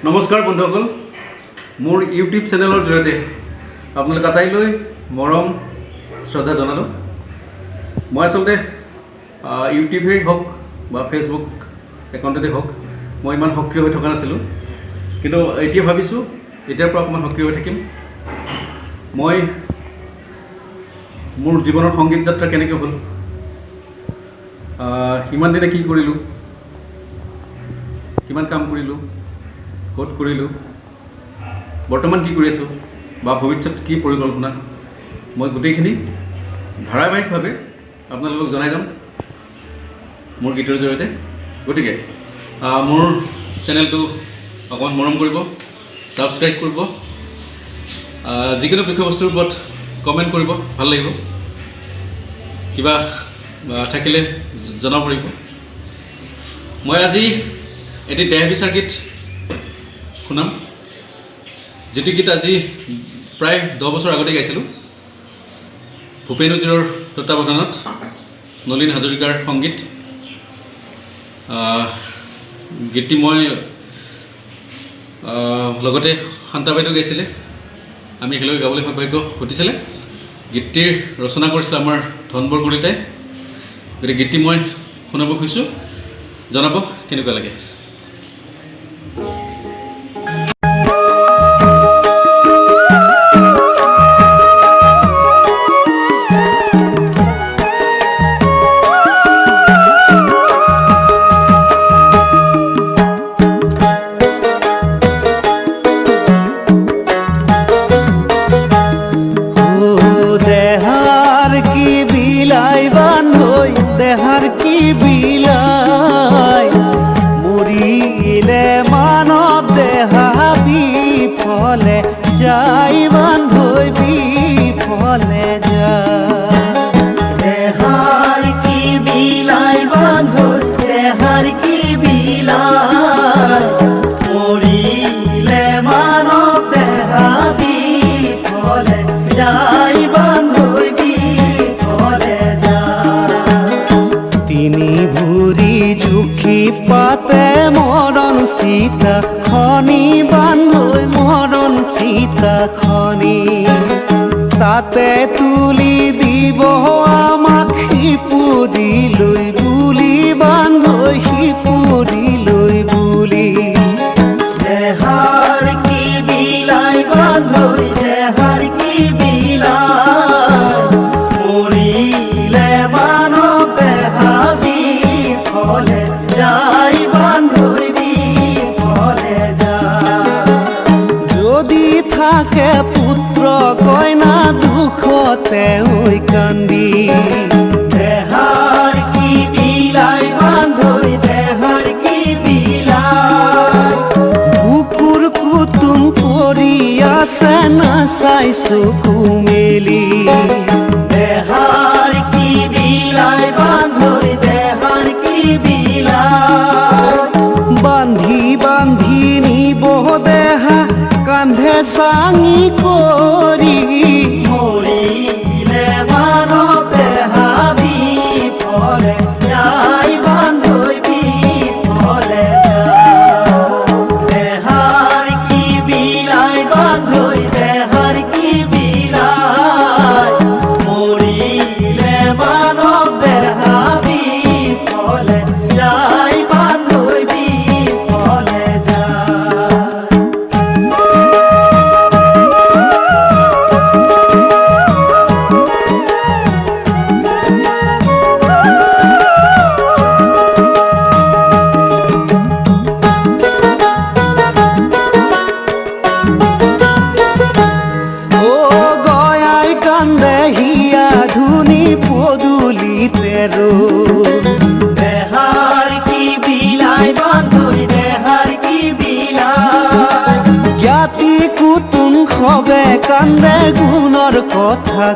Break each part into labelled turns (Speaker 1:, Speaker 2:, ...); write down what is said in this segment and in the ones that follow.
Speaker 1: নমস্কাৰ বন্ধুসকল, মোৰ ইউটিউব চেনেলৰ জৰিয়তে আপোনালোক আটাইলৈ মৰম শ্ৰদ্ধা জনালোঁ। মই আচলতে ইউটিউবেই হওক বা ফেচবুক একাউণ্টতে হওক মই ইমান সক্ৰিয় হৈ থকা নাছিলোঁ, কিন্তু এতিয়া ভাবিছোঁ এতিয়াৰ পৰা অকণমান সক্ৰিয় হৈ থাকিম। মই মোৰ জীৱনৰ সংগীত যাত্ৰা কেনেকৈ হ'ল, সিমান দিনে কি কৰিলোঁ, কিমান কাম কৰিলোঁ, ক'ত কৰিলোঁ, বৰ্তমান কি কৰি আছোঁ বা ভৱিষ্যত কি পৰিকল্পনা, মই গোটেইখিনি ধাৰাবাহিকভাৱে আপোনালোকক জনাই যাম মোৰ গীতৰ জৰিয়তে। গতিকে মোৰ চেনেলটো অকণমান মৰম কৰিব, ছাবস্ক্ৰাইব কৰিব, যিকোনো বিষয়বস্তুৰ ওপৰত কমেণ্ট কৰিব, ভাল লাগিব। কিবা থাকিলে জনাব পাৰিব। মই আজি এটি দেহ বিচাৰ গীত শুনাম, যিটো গীত আজি প্ৰায় 10 বছৰ আগতে গাইছিলোঁ। ভূপেন হাজৰিকাৰ তত্বাৱধানত নলিন হাজৰিকাৰ সংগীত। গীতটি মই লগতে শান্তা বাইদেউ গাইছিলে, আমি একেলগে গাবলৈ সৌভাগ্য ঘটিছিলে। গীতটিৰ ৰচনা কৰিছিলে আমাৰ ধনবৰ কলিতাই। গতিকে গীতটি মই শুনাব খুজিছোঁ, জনাব কেনেকুৱা লাগে।
Speaker 2: দেহাৰ কি বিলাই মৰিলে মানৱ দেহা বিফলে যাই বান্ধৈ বিফলে যায়। দেহাৰ কি বিলাই বান্ধৈ দেহাৰ কি বিলাই মৰিলে মানৱ দেহা বিফলে যাই বান্ধৈ বিফলে তিনি ভুৰি জুখি পাতে মৰণ সীতা খনি বান্ধৈ মৰণ সীতা খনি তাতে তুলি দিব আমাক শিপুৰি লৈ বুলি বান্ধৈ শিপুৰি লৈ বুলি। দেহাৰ কি বিলাই বান্ধৈ দেহাৰ কি বিলাই মৰিলে মানৱ দেহা বিফলে যাই বান্ধৈ বিফলে যায়। যদি থাকে পুত্ৰ কইনা দুখতে ঐ কান্দি দেহাৰ কি বিলাই বান্ধৈ দেহাৰ কি বিলাই বুকুৰ কুতুম পৰি আছে নাচাই চকু মেলি। দেহাৰ কি বিলাই বান্ধৈ দেহাৰ কি বিলাই বান্ধি বান্ধি নিব দেহা কান্ধে চাঙি কৰি মৰিলে মানৱ দেহা বিফলে যাই বান্ধৈ বিফলে যায়। দেহাৰ কি বিলাই বান্ধৈ দেহাৰ কি বিলাই মৰিলে মানৱ দেহা বিফলে যাই বান্ধৈ বিফলে যায়। ধুনি পদুলিতে দেহাৰ কি বিলাই বান্ধৈ দেহাৰ কি বিলাই জ্ঞাতি কুতুম খবে কান্দে গুণৰ কথা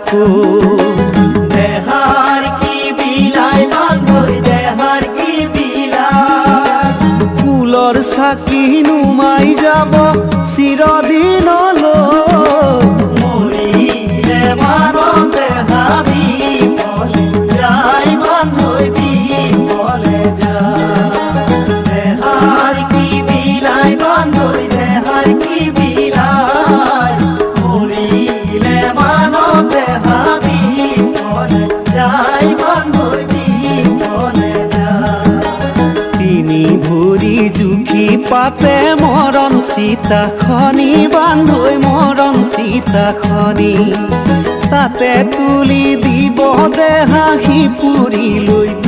Speaker 2: দেহাৰ কি বিলাই বান্ধৈ দেহাৰ কি বিলাই কুলৰ চাকি নুমাই যাব চিৰদিনলৈ মৰিলে মানৱ দেহা বিফলে যাই বান্ধৈ বিফলে যায়। দেহাৰ কি বিলাই বান্ধৈ নি ভৰি জুখি পাতে মৰণ চিতাখনি বান্ধৈ মৰণ চিতাখনি তাতে তুলি দিব দে হাঁহি পুৰি লৈ